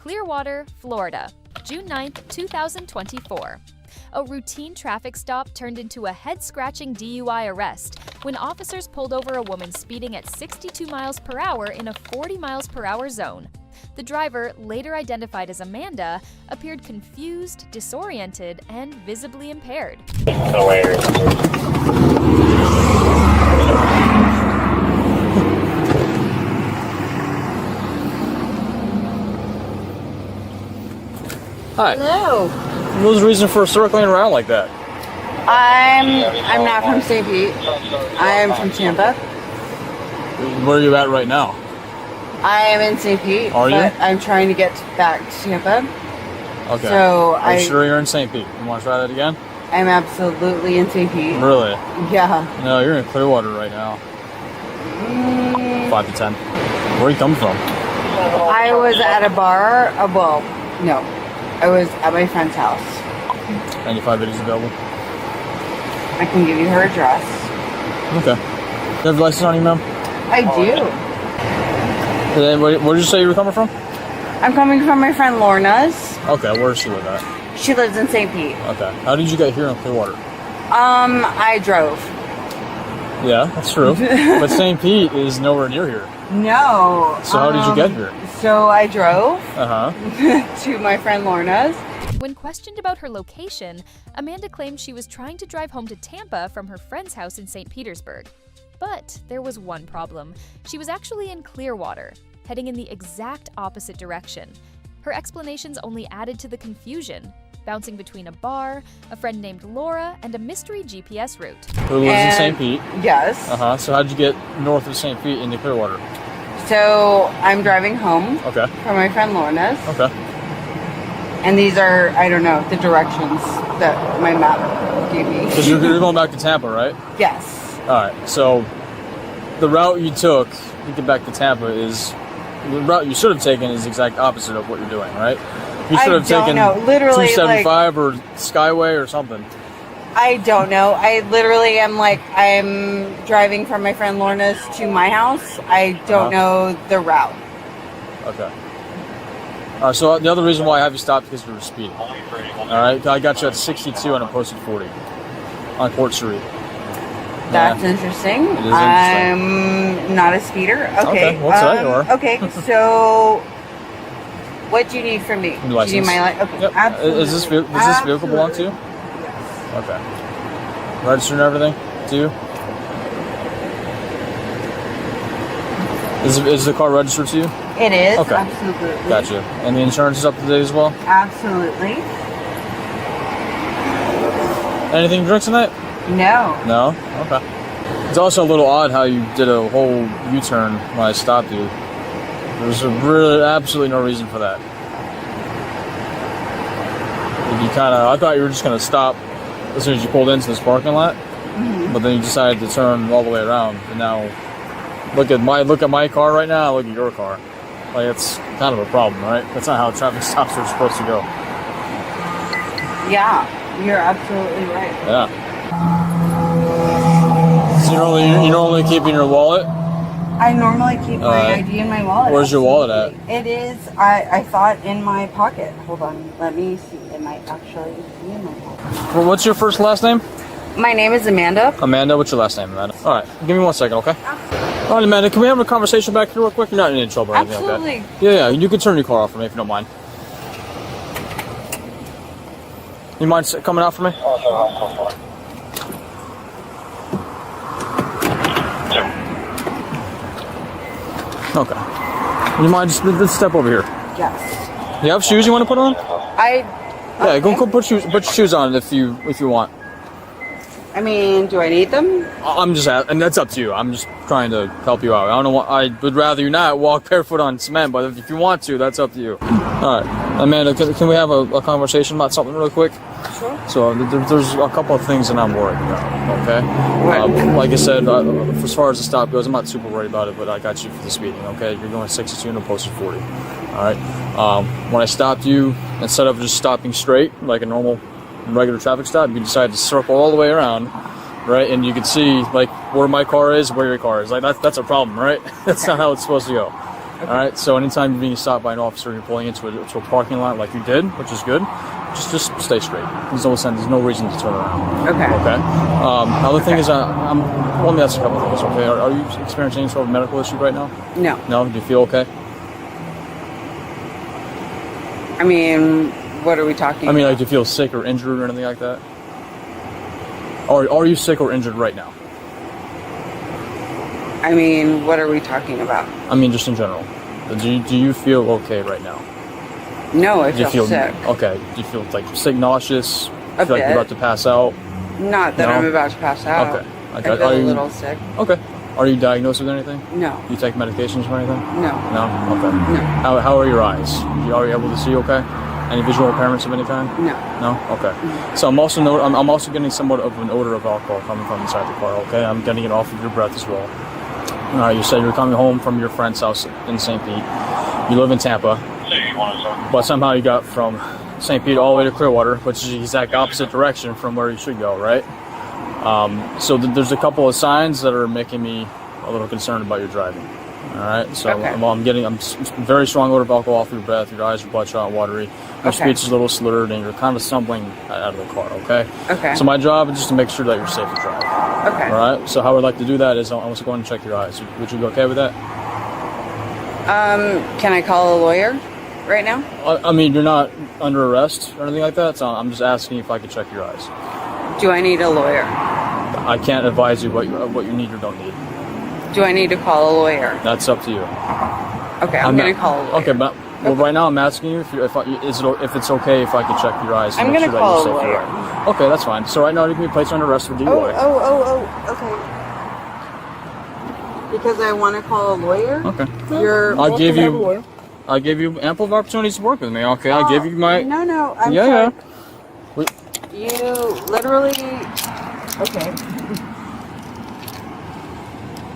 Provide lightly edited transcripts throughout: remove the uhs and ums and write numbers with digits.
Clearwater, Florida, June 9, 2024. A routine traffic stop turned into a head-scratching DUI arrest when officers pulled over a woman speeding at 62 miles per hour in a 40 miles per hour zone. The driver, later identified as Amanda, appeared confused, disoriented, and visibly impaired. Hi. Hello. What was the reason for circling around like that? I'm not from St. Pete. I am from Tampa. Where are you at right now? I am in St. Pete. Are you? But I'm trying to get back to Tampa. Okay. So Are you sure you're in St. Pete? You want to try that again? I'm absolutely in St. Pete. Really? Yeah. No, you're in Clearwater right now. 5 to 10. Where are you coming from? I was at a bar. Well, no. I was at my friend's house. 95 videos available. I can give you her address. Okay. You have a license on you, ma'am? I do. And then where did you say you were coming from? I'm coming from my friend Lorna's. Okay, where does she live at? She lives in St. Pete. Okay. How did you get here in Clearwater? I drove. Yeah, that's true. But St. Pete is nowhere near here. No. So how did you get here? So I drove to my friend Lorna's. When questioned about her location, Amanda claimed she was trying to drive home to Tampa from her friend's house in St. Petersburg. But there was one problem. She was actually in Clearwater, heading in the exact opposite direction. Her explanations only added to the confusion, bouncing between a bar, a friend named Laura, and a mystery GPS route. Who lives in St. Pete? Yes. So how'd you get north of St. Pete into Clearwater? So I'm driving home Okay. from my friend Lorna's. Okay. And these are, I don't know, the directions that my map gave me. Because you're going back to Tampa, right? Yes. Alright, so the route you took to get back to Tampa is, the route you should have taken is the exact opposite of what you're doing, right? You should have taken literally 275 or Skyway or something. I don't know. I literally am I'm driving from my friend Lorna's to my house. I don't know the route. Okay. Alright, so the other reason why I have you stopped is because you were speeding. Alright, I got you at 62 on a posted 40 on Court Street. That's interesting. It is interesting. I'm not a speeder. Okay. Well, today you are. Okay, so what do you need from me? Your license. Do you need my license? Okay, Yep. absolutely. Does this vehicle belong to you? Okay. Registered and everything to you? Is the car registered to you? It is. Okay. Absolutely. Gotcha. And the insurance is up to date as well? Absolutely. Anything to drink tonight? No. No? Okay. It's also a little odd how you did a whole U-turn when I stopped you. There's really absolutely no reason for that. I thought you were just going to stop as soon as you pulled into this parking lot, but then you decided to turn all the way around. And now, look at my car right now. Look at your car. Like, it's kind of a problem, right? That's not how traffic stops are supposed to go. Yeah, you're absolutely right. Yeah. So you're normally keeping your wallet? I normally keep my ID in my wallet. Where's your wallet at? It is, I thought in my pocket. Hold on, let me see. It might actually be in my pocket. Well, what's your first and last name? My name is Amanda. Amanda, what's your last name, Amanda? All right, give me 1 second, okay? All right, Amanda, can we have a conversation back here real quick? You're not in any trouble or anything like that. Absolutely. Yeah, you can turn your car off for me if you don't mind. You mind coming out for me? Okay. You mind just let's step over here? Yes. You have shoes you want to put on? Yeah, go put your shoes on if you want. I mean, do I need them? I'm just and that's up to you. I'm just trying to help you out. I don't know. I would rather you not walk barefoot on cement, but if you want to, that's up to you. All right, Amanda, can we have a conversation about something real quick? Sure. So there's a couple of things that I'm worried about. Okay. What? Like I said, as far as the stop goes, I'm not super worried about it, but I got you for the speeding. Okay, you're going 62 and a posted 40. All right. When I stopped you, instead of just stopping straight like a normal regular traffic stop, you decided to circle all the way around, right? And you can see like where my car is, where your car is. Like that's a problem, right? That's not how it's supposed to go. All right. So anytime you're being stopped by an officer, you're pulling into a parking lot like you did, which is good. Just stay straight. There's no reason to turn around. Okay. Okay. Now the thing is, let me ask a couple things. Okay. Are you experiencing any sort of medical issue right now? No. No. Do you feel okay? I mean, what are we talking? I mean, about? like, do you feel sick or injured or anything like that? Or are you sick or injured right now? I mean, what are we talking about? I mean, just in general. Do you feel okay right now? No, I Do you feel sick. Okay. Do you feel like sick, nauseous? A Feel like you're bit. about to pass out? Not that No? I'm about to pass out. Okay. I feel a little sick. Okay. Are you diagnosed with anything? No. Do you take medications for anything? No. No? Okay. No. How are your eyes? Are you able to see okay? Any visual impairments of any kind? No. No? Okay. So I'm also getting somewhat of an odor of alcohol coming from inside the car, okay? I'm getting it off of your breath as well. You said you're coming home from your friend's house in St. Pete. You live in Tampa. But somehow you got from St. Pete all the way to Clearwater, which is the exact opposite direction from where you should go, right? So there's a couple of signs that are making me a little concerned about your driving. All right, so Okay. I'm getting very strong odor of alcohol off your breath. Your eyes are bloodshot and watery. Your Okay. speech is a little slurred, and you're kind of stumbling out of the car. Okay. Okay. So my job is just to make sure that you're safe to drive. Okay. All right. So how I'd like to do that is I want to go and check your eyes. Would you be okay with that? Can I call a lawyer right now? I mean, you're not under arrest or anything like that. So I'm just asking if I could check your eyes. Do I need a lawyer? I can't advise you what you need or don't need. Do I need to call a lawyer? That's up to you. Okay, I'm going to call a lawyer. Okay, but right now I'm asking you if it's okay if I could check your eyes. I'm make gonna sure call that you're a safe to lawyer. drive. Okay, that's fine. So right now you can be placed under arrest for DUI. Okay. Because I want to call a lawyer? Okay. You're I gave you ample opportunities to work with me. Okay, I gave you my. No, I'm Yeah. sorry. You literally... Okay.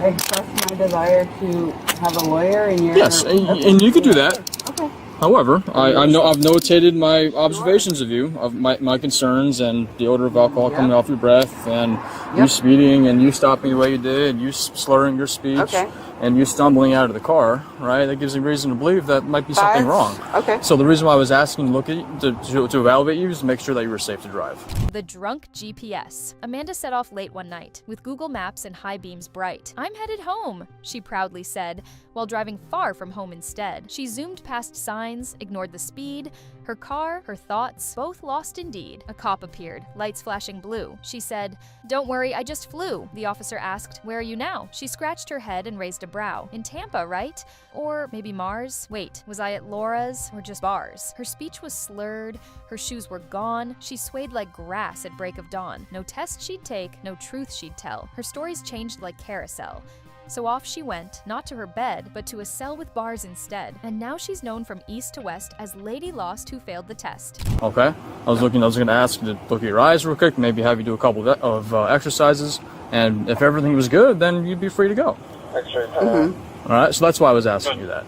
I expressed my desire to have a lawyer and you're... Yes, and you could do that. Okay. However, I know I've notated my observations of you, of my concerns, and the odor of alcohol coming off your breath, and you speeding, and you stopping the way you did, and you slurring your speech, and you stumbling out of the car. Right? That gives me reason to believe that might be something wrong. Okay. So the reason why I was asking to evaluate you is to make sure that you were safe to drive. The drunk GPS. Amanda set off late one night, with Google Maps and high beams bright. "I'm headed home," she proudly said, while driving far from home instead. She zoomed past signs, ignored the speed. Her car, her thoughts, both lost indeed. A cop appeared, lights flashing blue. She said, "Don't worry, I just flew." The officer asked, "Where are you now?" She scratched her head and raised a brow. "In Tampa, right? Or maybe Mars? Wait, was I at Laura's or just bars?" Her speech was slurred, her shoes were gone. She swayed like grass at break of dawn. No test she'd take, no truth she'd tell. Her stories changed like carousel. So off she went, not to her bed, but to a cell with bars instead. And now she's known from east to west as Lady Lost who failed the test. Okay. I was going to ask you to look at your eyes real quick, maybe have you do a couple of exercises, and if everything was good, then you'd be free to go. All right. So that's why I was asking you that.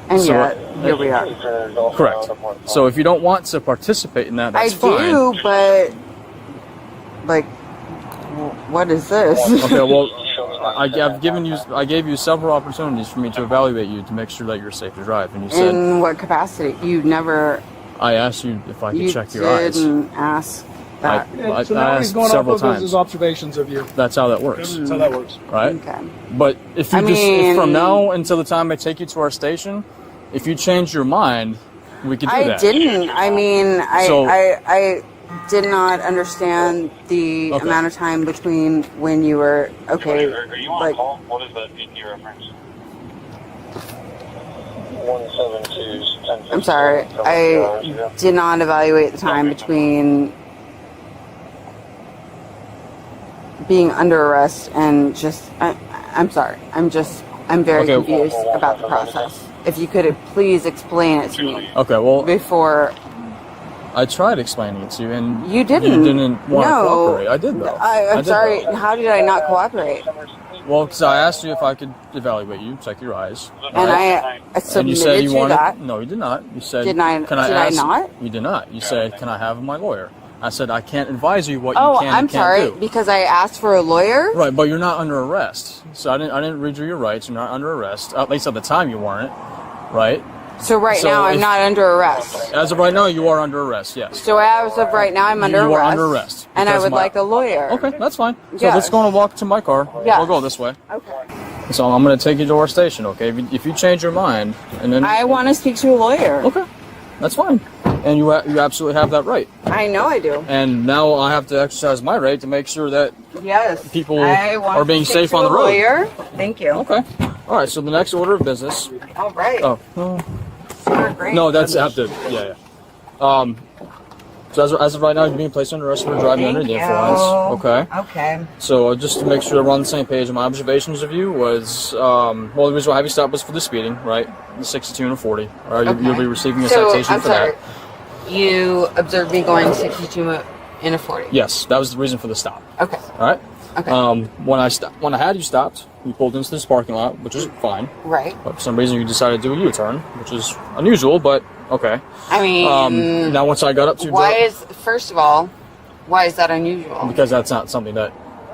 And So- yet, here we are. Correct. So if you don't want to participate in that, that's I fine. do, but... Like, what is this? Okay. Well, I gave you several opportunities for me to evaluate you to make sure that you're safe to drive, and you said In what capacity? You never... I asked you if I could You check your eyes. didn't ask that. I So now he's asked going off several of times. his observations of you. That's how that works, That's how that works. right? Okay. But if you I if from mean- now until the time I take you to our station, if you change your mind, we could do I that. didn't. I mean, So- I did not understand the Okay. amount of time between when you were okay. Are you on Like, call? What is the PT reference? 172's 10. I'm sorry. I did not evaluate the time between being under arrest and just. I'm sorry. I'm very Okay. confused about the process. If you could please explain it to me Okay, well, before. I tried explaining it to you, and You didn't. You didn't want to No. cooperate. I did, though. I'm did, sorry. though. How did I not cooperate? Well, because I asked you if I could evaluate you, check your eyes. And right? I And submitted you said you to wanted. that. No, you did not. You said. Did I- Can I did I ask? not? You did not. You said, "Can I have my lawyer?" I said I can't advise you what you Oh, can I'm and can't sorry, do. because I asked for a lawyer? Right, but you're not under arrest. So I didn't read you your rights. You're not under arrest. At least at the time you weren't, right? So now I'm not under arrest. As of right now, you are under arrest, yes. So as of right now, I'm under You arrest. are under arrest. And I because would like a lawyer. Okay, that's fine. So Yes. let's go and walk to my car. Yes. We'll go this way. Okay. So I'm going to take you to our station, okay? If you change your mind, and then... I want to speak to a lawyer. Okay, that's fine. And you absolutely have that right. I know I do. And now I have to exercise my right to make sure that Yes. people I want are being to speak safe to on the a road. Lawyer. Thank you. Okay. All right, so the next order of business... All right. Oh, no. You're great. No, that's after. Yeah. So as of right now, you're being placed under arrest for driving under the influence. Okay. Okay. So just to make sure we're on the same page, my observations of you was, well, the reason why I have you stopped was for the speeding, right? The 62 and a 40. All right, you'll be receiving a citation I'm for sorry. that. You observed me going 62 in a 40. Yes, that was the reason for the stop. Okay. All right. Okay. When I had you stopped, you pulled into this parking lot, which is fine. Right. But for some reason, you decided to do a U-turn, which is unusual, but okay. I mean, Now once I got up to you, first of all, why is that unusual? because that's not something that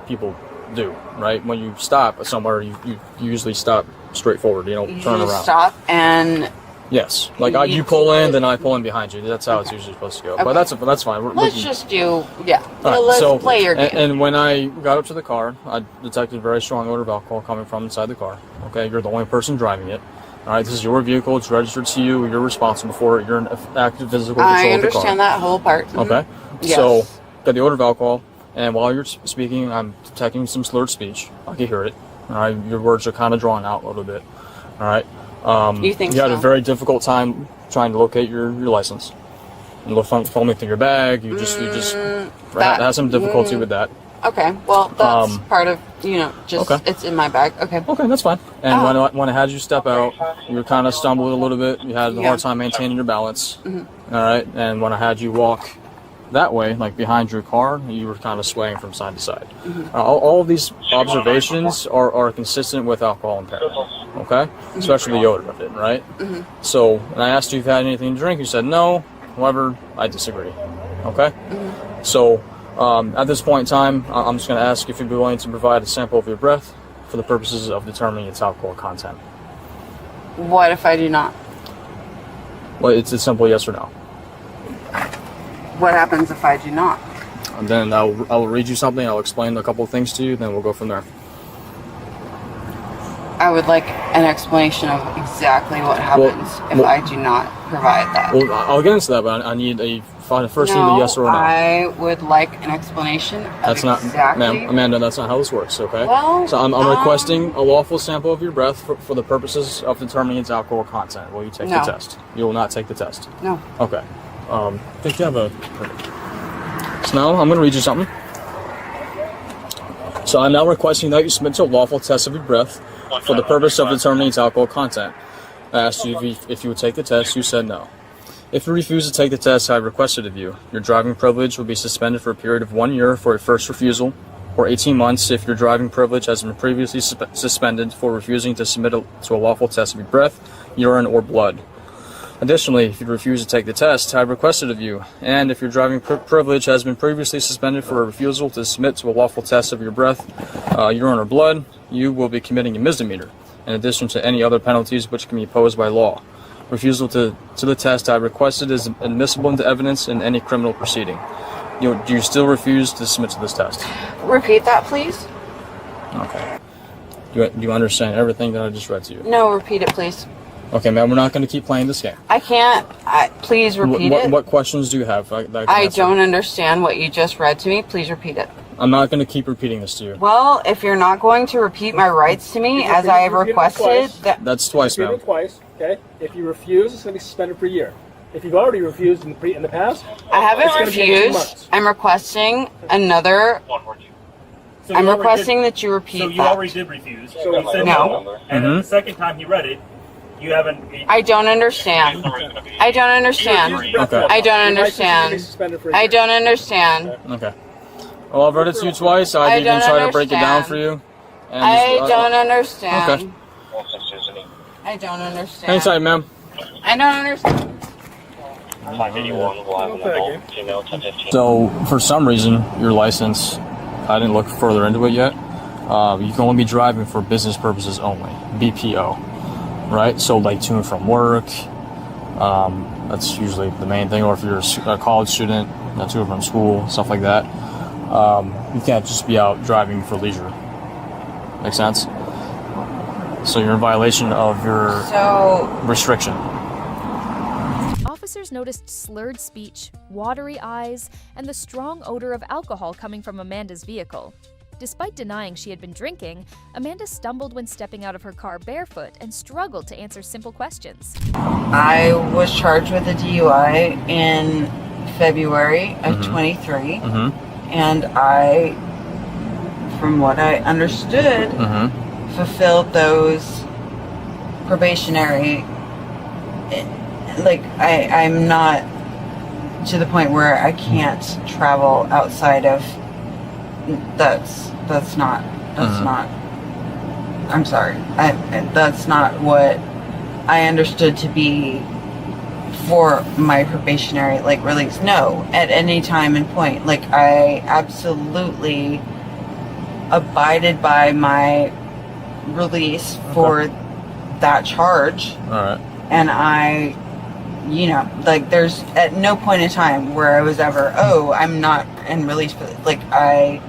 people do, right? When you stop somewhere, you usually stop straight forward. You don't turn You around. stop and Yes, like you pull in, then I pull in behind you. That's how it's usually supposed to go. Okay. But that's fine. let's just do, yeah. All right, Let's so, play your game. And when I got up to the car, I detected a very strong odor of alcohol coming from inside the car. Okay, you're the only person driving it. All right, this is your vehicle. It's registered to you. You're responsible for it. You're in active physical control I of the car. understand that whole part. Mhm. Okay, Yes. so got the odor of alcohol, and while you're speaking, I'm detecting some slurred speech. I can hear it. All right, your words are kind of drawn out a little bit. All right. You think you had so? a very difficult time trying to locate your license. You look fumbling through your bag. You just had some difficulty with that. Okay, well, that's part of, just, okay. it's in my bag. Okay. Okay, that's fine. And when I had you step out, you were kind of stumbling a little bit. You had a hard time maintaining your balance. Mm-hmm. All right, and when I had you walk that way, like behind your car, you were kind of swaying from side to side. Mm-hmm. All of these observations are consistent with alcohol impairment, okay? Especially the odor of it, right? Mm-hmm. So, when I asked you if you had anything to drink, you said no. However, I disagree, okay? Mm-hmm. So, at this point in time, I'm just going to ask if you'd be willing to provide a sample of your breath for the purposes of determining its alcohol content. What if I do not? Well, it's a simple yes or no. What happens if I do not? And then I'll read you something, I'll explain a couple of things to you, then we'll go from there. I would like an explanation of exactly what happens if I do not provide that. Well, I'll get into that, but I need first need a yes or a no. I would like an explanation of That's not, exactly... ma'am, Amanda, that's not how this works, okay? Well, so I'm requesting a lawful sample of your breath for the purposes of determining its alcohol content. Will you take the test? You will not take the test. No. Okay. I think you have a... So now I'm going to read you something. So I'm now requesting that you submit to a lawful test of your breath for the purpose of determining its alcohol content. I asked you if you would take the test. You said no. If you refuse to take the test I requested of you, your driving privilege will be suspended for a period of 1 year for a first refusal, or 18 months if your driving privilege has been previously suspended for refusing to submit to a lawful test of your breath, urine, or blood. Additionally, if you refuse to take the test I requested of you, and if your driving privilege has been previously suspended for a refusal to submit to a lawful test of your breath, urine, or blood, you will be committing a misdemeanor, in addition to any other penalties which can be imposed by law. Refusal to the test I requested is admissible into evidence in any criminal proceeding. Do you still refuse to submit to this test? Repeat that, please. Okay. Do you understand everything that I just read to you? No, repeat it, please. Okay, ma'am, we're not going to keep playing this game. I can't. Please repeat it. What questions do you have? I don't understand what you just read to me. Please repeat it. I'm not going to keep repeating this to you. Well, if you're not going to repeat my rights to me as I have requested, that's twice, ma'am. Twice, okay? If you refuse, it's going to be suspended for a year. If you've already refused in the past, I haven't it's gonna be 2 refused. months. I'm requesting another. So I'm requesting that you repeat So you that. already did refuse. So you said No. no. And then the second time he read it, you haven't. I don't understand. I don't understand. Okay. I don't Your license is gonna be understand. suspended for a I year. don't understand. Okay. Well, I've read it to you twice. I didn't don't try to break it down understand. for you. And I just- don't understand. Okay. I don't understand. Anytime, ma'am. I don't understand. 581, blind level, female 1015. So for some reason, your license, I didn't look further into it yet. You can only be driving for business purposes only, BPO, right? So like to and from work, that's usually the main thing. Or if you're a college student, to and from school, stuff like that. You can't just be out driving for leisure. Make sense? So you're in violation of your restriction. Officers noticed slurred speech, watery eyes, and the strong odor of alcohol coming from Amanda's vehicle. Despite denying she had been drinking, Amanda stumbled when stepping out of her car barefoot and struggled to answer simple questions. I was charged with a DUI in February of 23, and I, from what I understood, fulfilled those probationary. Like I'm not to the point where I can't travel outside of. That's not. I'm sorry. That's not what I understood to be for my probationary release. No, at any time and point, I absolutely abided by my release for that charge. All right. And I, there's at no point in time where I was ever, I'm not in release for this. I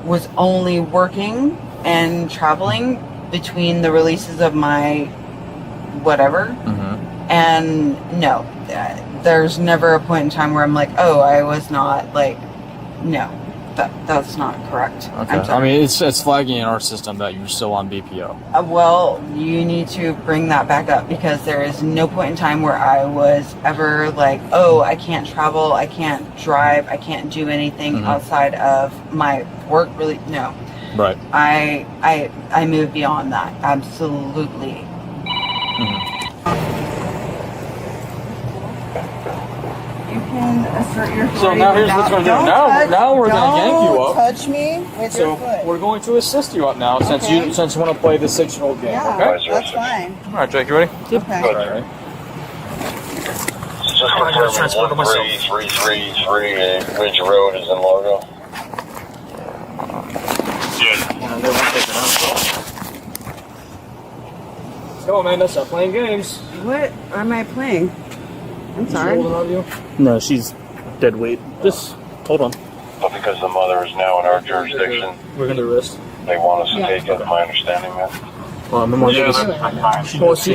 was only working and traveling between the releases of my whatever. And no, there's never a point in time where I'm I was not no, that's not correct. Okay. I mean, it's flagging in our system that you're still on BPO. Well, you need to bring that back up because there is no point in time where I was ever I can't travel, I can't drive, I can't do anything outside of my work. Really, no. Right. I move beyond that. Absolutely. You can assert your authority. So now here's what's going to do. Now we're going to yank you up. Don't touch me with your foot. We're going to assist you up now since you want to play the 6-year-old game. Yeah, Okay. that's fine. All right, Jake, you ready? Okay. All right. Ready? Just confirming 13333 Ridge Road is in Largo. Come on, man. Stop playing games. What am I playing? I'm sorry. No, she's dead weight. Just hold on. But because the mother is now in our jurisdiction, We're going to wrist. they want us to take it, my understanding, man.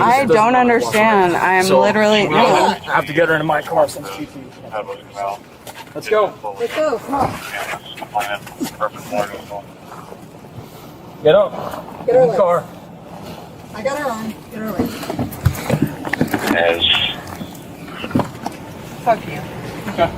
I don't understand. I'm literally. I have to get her into my car since she can. Let's go. Let's go. Come on. Get up. Get her in the car. I got her on. Get her away. As Fuck you. Okay.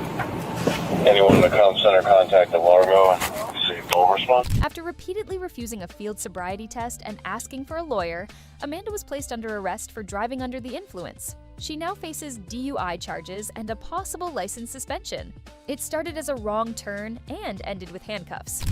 anyone in the comm center contacted Largo and received no response. After repeatedly refusing a field sobriety test and asking for a lawyer, Amanda was placed under arrest for driving under the influence. She now faces DUI charges and a possible license suspension. It started as a wrong turn and ended with handcuffs.